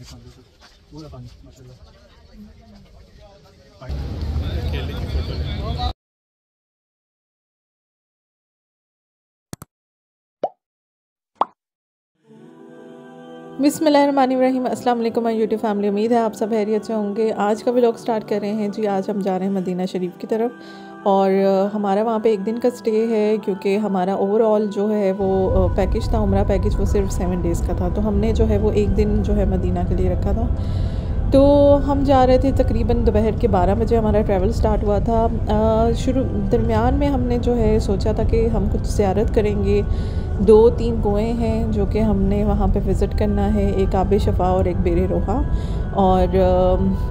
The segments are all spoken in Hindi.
पूरा पानी माशाल्लाह। खेलने की फोटो ले। बिस्मिल्लाहिर्रहमानिर्रहीम। अस्सलाम वालेकुम माय यूट्यूब फैमिली। उम्मीद है आप सब खैरियत से होंगे। आज का व्लॉग स्टार्ट कर रहे हैं जी। आज हम जा रहे हैं मदीना शरीफ की तरफ और हमारा वहाँ पे एक दिन का स्टे है, क्योंकि हमारा ओवरऑल जो है वो पैकेज था, उम्रा पैकेज, वो सिर्फ 7 डेज़ का था। तो हमने जो है वो एक दिन जो है मदीना के लिए रखा था। तो हम जा रहे थे, तकरीबन दोपहर के 12 बजे हमारा ट्रैवल स्टार्ट हुआ था। दरमियान में हमने जो है सोचा था कि हम कुछ ज़ियारत करेंगे। 2-3 कुएँ हैं जो कि हमने वहाँ पे विज़िट करना है, एक आब शफ़ा और एक बेर रोहा। और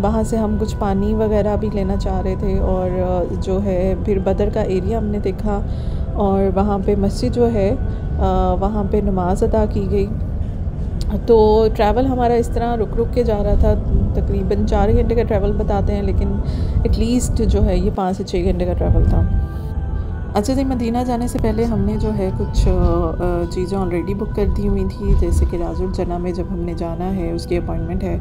वहाँ से हम कुछ पानी वगैरह भी लेना चाह रहे थे। और जो है फिर बदर का एरिया हमने देखा और वहाँ पे मस्जिद जो है वहाँ पे नमाज़ अदा की गई। तो ट्रैवल हमारा इस तरह रुक रुक के जा रहा था। तकरीबन 4 घंटे का ट्रैवल बताते हैं, लेकिन एटलीस्ट जो है ये 5 से 6 घंटे का ट्रैवल था। अच्छा जी, मदीना जाने से पहले हमने जो है कुछ चीज़ें ऑलरेडी बुक कर दी हुई थी, जैसे कि राजुल जना में जब हमने जाना है उसकी अपॉइंटमेंट है,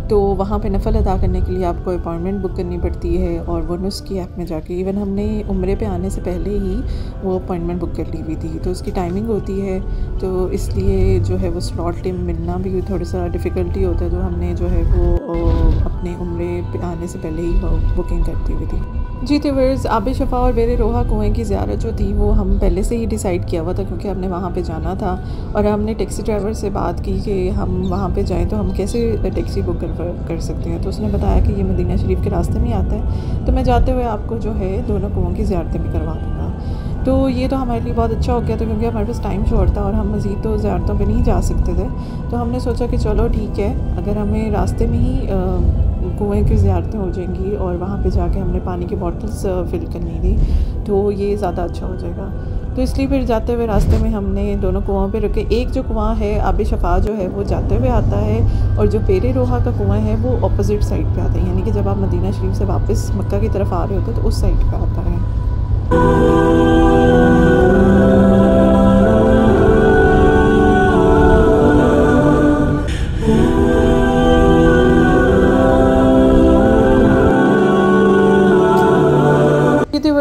तो वहाँ पे नफ़ल अदा करने के लिए आपको अपॉइंटमेंट बुक करनी पड़ती है। और वो नुस्ख की ऐप में जाके, इवन हमने उम्रे पे आने से पहले ही वो अपॉइंटमेंट बुक कर ली हुई थी, तो उसकी टाइमिंग होती है, तो इसलिए जो है वो स्लॉट टाइम मिलना भी थोड़ा सा डिफ़िकल्टी होता है। तो हमने जो है वो अपने उम्रे पे आने से पहले ही बुकिंग करती हुई थी जी। तो वर्स आब शफ़ा और बेर रोहा कुएँ की ज़ियारत जो थी वो हम पहले से ही डिसाइड किया हुआ था, क्योंकि हमने वहाँ पे जाना था। और हमने टैक्सी ड्राइवर से बात की कि हम वहाँ पे जाएं तो हम कैसे टैक्सी बुक कर सकते हैं। तो उसने बताया कि ये मदीना शरीफ के रास्ते में आता है, तो मैं जाते हुए आपको जो है दोनों कुओं की ज़ियारतें भी करवा दूँगा। तो ये तो हमारे लिए बहुत अच्छा हो गया था, क्योंकि हमारे पास टाइम शॉर्ट था और हम मज़ीद तो ज़ियारतों पे नहीं जा सकते थे। तो हमने सोचा कि चलो ठीक है, अगर हमें रास्ते में ही कुएँ की ज़ियारतें हो जाएंगी और वहाँ पे जाके हमने पानी की बॉटल्स फ़िल करनी थी, तो ये ज़्यादा अच्छा हो जाएगा। तो इसलिए फिर जाते हुए रास्ते में हमने दोनों कुआँ पे रुके। एक जो कुआँ है आब शफ़ा जो है वो जाते हुए आता है, और जो बेर रोहा का कुआँ है वो अपोज़िट साइड पे आता है, यानी कि जब आप मदीना शरीफ से वापस मक्का की तरफ आ रहे होते तो उस साइड पे आता है।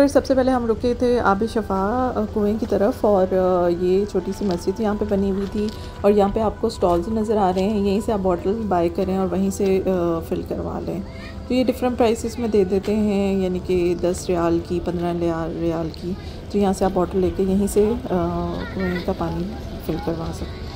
सबसे पहले हम रुके थे आब शफ़ा कुएँ की तरफ, और ये छोटी सी मस्जिद यहाँ पे बनी हुई थी, और यहाँ पे आपको स्टॉल्स नज़र आ रहे हैं, यहीं से आप बॉटल बाय करें और वहीं से फ़िल करवा लें। तो ये डिफरेंट प्राइसेस में दे देते हैं, यानी कि 10 रियाल की, 15 रियाल की। तो यहाँ से आप बॉटल लेके यहीं से कुएँ का पानी फ़िल करवा सकते हैं।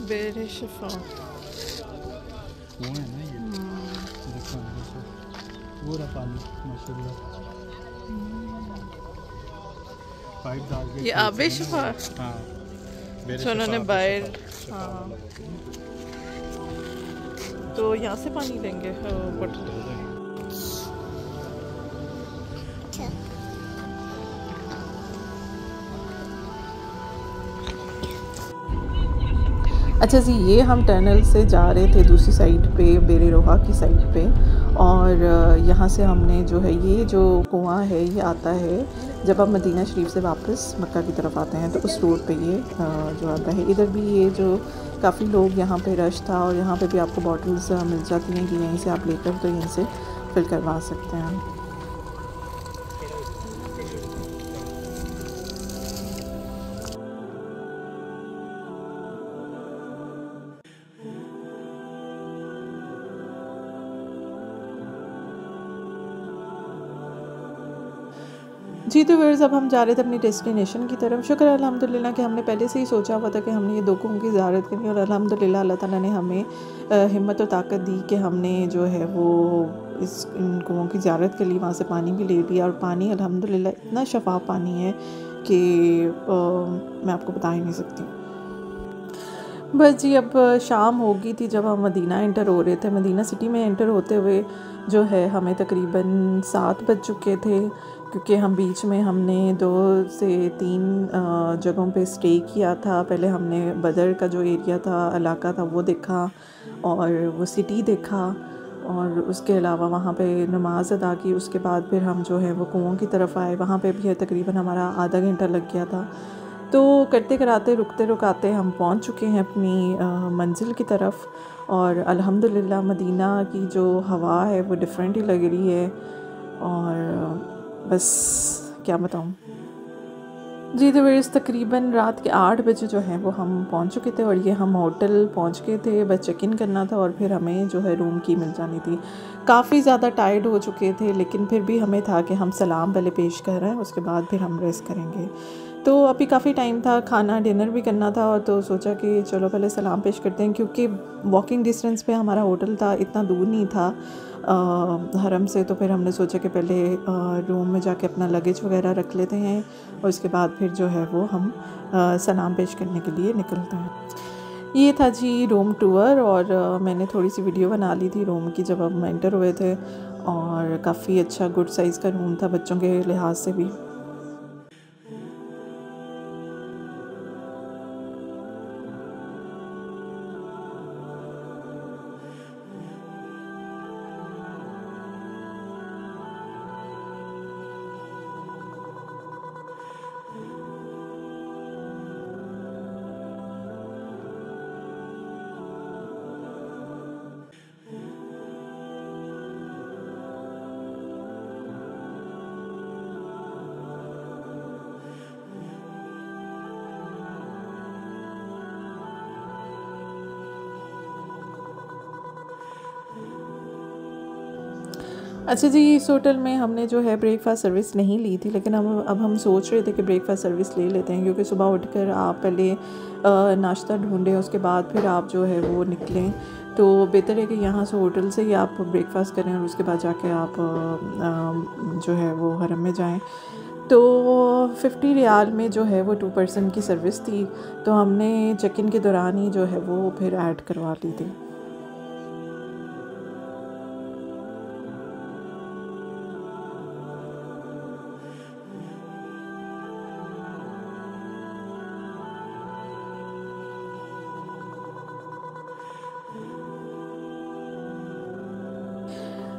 बेर शफ़ा कुआं है ना ये, देखो अंदर से पूरा पानी माशाल्लाह। पाइप डाल के ये आब शफ़ा, हाँ तो उन्होंने बाहर, हाँ, तो यहाँ से पानी लेंगे बॉटल। अच्छा जी, ये हम टनल से जा रहे थे दूसरी साइड पे, बेर रोहा की साइड पे, और यहाँ से हमने जो है ये जो कुआँ है ये आता है जब आप मदीना शरीफ से वापस मक्का की तरफ आते हैं, तो उस रोड पे ये जो आता है। इधर भी ये जो काफ़ी लोग यहाँ पे रश था, और यहाँ पे भी आपको बॉटल्स मिल जाती हैं कि यहीं से आप लेकर तो यहीं से फिल करवा सकते हैं। जी। तो व्यूअर्स, अब हम जा रहे थे अपनी डेस्टिनेशन की तरफ। शुक्र है अल्हम्दुलिल्लाह कि हमने पहले से ही सोचा हुआ था कि हमने ये 2 कुओं की ज़ियारत करनी, और अल्हम्दुलिल्लाह अल्लाह ताला ने हमें हिम्मत और ताकत दी कि हमने जो है वो इन कुओं की ज़ियारत के लिए वहाँ से पानी भी ले लिया। और पानी अल्हम्दुलिल्लाह इतना शफ़ाफ़ पानी है कि मैं आपको बता ही नहीं सकती। बस जी, अब शाम हो गई थी जब हम मदीना एंटर हो रहे थे। मदीना सिटी में एंटर होते हुए जो है हमें तकरीबन 7 बज चुके थे, क्योंकि हम बीच में हमने 2 से 3 जगहों पे स्टे किया था। पहले हमने बदर का जो एरिया था, इलाका था, वो देखा और वो सिटी देखा, और उसके अलावा वहाँ पे नमाज़ अदा की। उसके बाद फिर हम जो है वो कुओं की तरफ आए। वहाँ पे भी तकरीबन हमारा आधा घंटा लग गया था। तो करते कराते रुकते रुकाते हम पहुँच चुके हैं अपनी मंजिल की तरफ। और अल्हम्दुलिल्लाह मदीना की जो हवा है वो डिफरेंट ही लग रही है, और बस क्या बताऊँ जी। तो फिर तकरीबन रात के 8 बजे जो है वो हम पहुंच चुके थे, और ये हम होटल पहुंच गए थे। बस चेक इन करना था और फिर हमें जो है रूम की मिल जानी थी। काफ़ी ज़्यादा टायर्ड हो चुके थे, लेकिन फिर भी हमें था कि हम सलाम पहले पेश कर रहे हैं, उसके बाद फिर हम रेस्ट करेंगे। तो अभी काफ़ी टाइम था, खाना डिनर भी करना था, और तो सोचा कि चलो पहले सलाम पेश करते हैं, क्योंकि वॉकिंग डिस्टेंस पे हमारा होटल था, इतना दूर नहीं था हरम से। तो फिर हमने सोचा कि पहले रूम में जाके अपना लगेज वगैरह रख लेते हैं, और उसके बाद फिर जो है वो हम सलाम पेश करने के लिए निकलते हैं। ये था जी रूम टूर, और मैंने थोड़ी सी वीडियो बना ली थी रूम की जब हम एंटर हुए थे, और काफ़ी अच्छा गुड साइज़ का रूम था बच्चों के लिहाज से भी। अच्छा जी, इस होटल में हमने जो है ब्रेकफ़ास्ट सर्विस नहीं ली थी, लेकिन अब हम सोच रहे थे कि ब्रेकफ़ास्ट सर्विस ले लेते हैं, क्योंकि सुबह उठकर आप पहले नाश्ता ढूंढें, उसके बाद फिर आप जो है वो निकलें। तो बेहतर है कि यहाँ से होटल से ही आप ब्रेकफ़ास्ट करें, और उसके बाद जाके आप जो है वो हरम में जाएं। तो 50 रियाल में जो है वो 2 पर्सन की सर्विस थी, तो हमने चेक इन के दौरान ही जो है वो फिर ऐड करवा ली थी।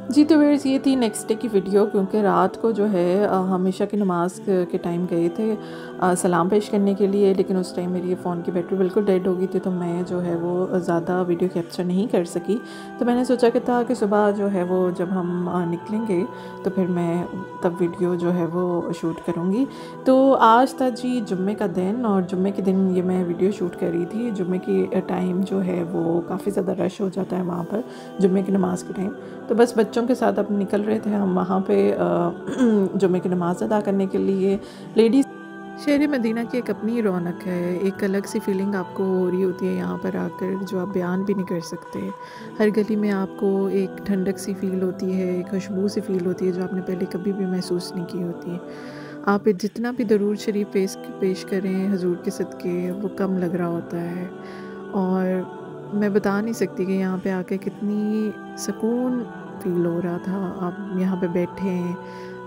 जी। तो व्यूअर्स, ये थी नेक्स्ट डे की वीडियो, क्योंकि रात को जो है हमेशा की नमाज़ के टाइम गए थे सलाम पेश करने के लिए, लेकिन उस टाइम मेरी फ़ोन की बैटरी बिल्कुल डेड हो गई थी, तो मैं जो है वो ज़्यादा वीडियो कैप्चर नहीं कर सकी। तो मैंने सोचा कि था कि सुबह जो है वो जब हम निकलेंगे तो फिर मैं तब वीडियो जो है वो शूट करूँगी। तो आज था जी जुम्मे का दिन, और जुम्मे के दिन ये मैं वीडियो शूट कर रही थी। जुम्मे की टाइम जो है वो काफ़ी ज़्यादा रश हो जाता है वहाँ पर जुम्मे की नमाज़ के टाइम। तो बस बच्चों के साथ अब निकल रहे थे हम वहाँ पे जुम्मे की नमाज़ अदा करने के लिए। लेडीज़ शहर मदीना की एक अपनी रौनक है, एक अलग सी फीलिंग आपको हो रही होती है यहाँ पर आकर, जो आप बयान भी नहीं कर सकते। हर गली में आपको एक ठंडक सी फ़ील होती है, एक खुशबू सी फ़ील होती है, जो आपने पहले कभी भी महसूस नहीं की होती है। आप जितना भी दरूद शरीफ पेश करें हुजूर के सदक़े, वो कम लग रहा होता है। और मैं बता नहीं सकती कि यहाँ पे आके कितनी सुकून फ़ील हो रहा था। आप यहाँ पे बैठें,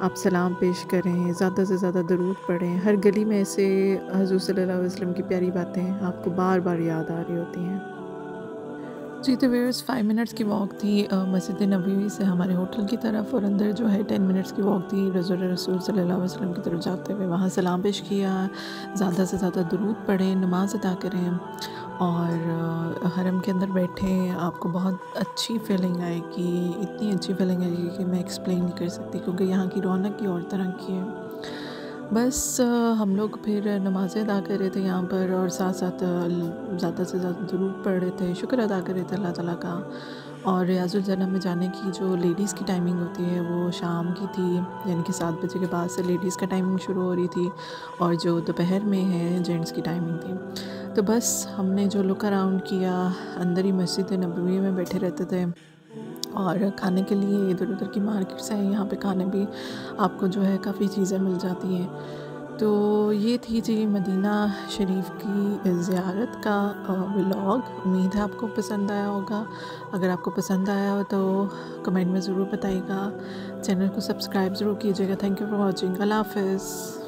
आप सलाम पेश करें, ज़्यादा से ज़्यादा दरूद पढ़ें। हर गली में ऐसे हुज़ूर सल्लल्लाहु अलैहि वसल्लम की प्यारी बातें आपको बार बार याद आ रही होती हैं। जी। तो व्यूअर्स, 5 मिनट्स की वॉक थी मस्जिद नबवी से हमारे होटल की तरफ, और अंदर जो है 10 मिनट्स की वॉक थी रसूल सल्लल्लाहु अलैहि वसल्लम की तरफ जाते हुए। वहाँ सलाम पेश किया, ज़्यादा से ज़्यादा दुरूद पढ़ें, नमाज़ अदा करें, और हरम के अंदर बैठें। आपको बहुत अच्छी फीलिंग आएगी, इतनी अच्छी फीलिंग आएगी कि मैं एक्सप्लेन नहीं कर सकती, क्योंकि यहाँ की रौनक ही और तरह की है। बस हम लोग फिर नमाज़ें अदा कर रहे थे यहाँ पर, और साथ साथ ज़्यादा से ज़्यादा दुरूद पढ़ रहे थे, शुक्र अदा कर रहे थे अल्लाह ताला का। और रियाज़ुल जन्नत में जाने की जो लेडीज़ की टाइमिंग होती है वो शाम की थी, यानी कि 7 बजे के बाद से लेडीज़ का टाइमिंग शुरू हो रही थी, और जो दोपहर में है जेंट्स की टाइमिंग थी। तो बस हमने जो लुक अराउंड किया, अंदर ही मस्जिद नबवी में बैठे रहते थे, और खाने के लिए इधर उधर की मार्केट्स हैं, यहाँ पे खाने भी आपको जो है काफ़ी चीज़ें मिल जाती हैं। तो ये थी जी मदीना शरीफ की ज़ियारत का व्लॉग। उम्मीद है आपको पसंद आया होगा। अगर आपको पसंद आया हो तो कमेंट में ज़रूर बताइएगा। चैनल को सब्सक्राइब ज़रूर कीजिएगा। Thank you for watching. अल्लाह हाफ़िज़।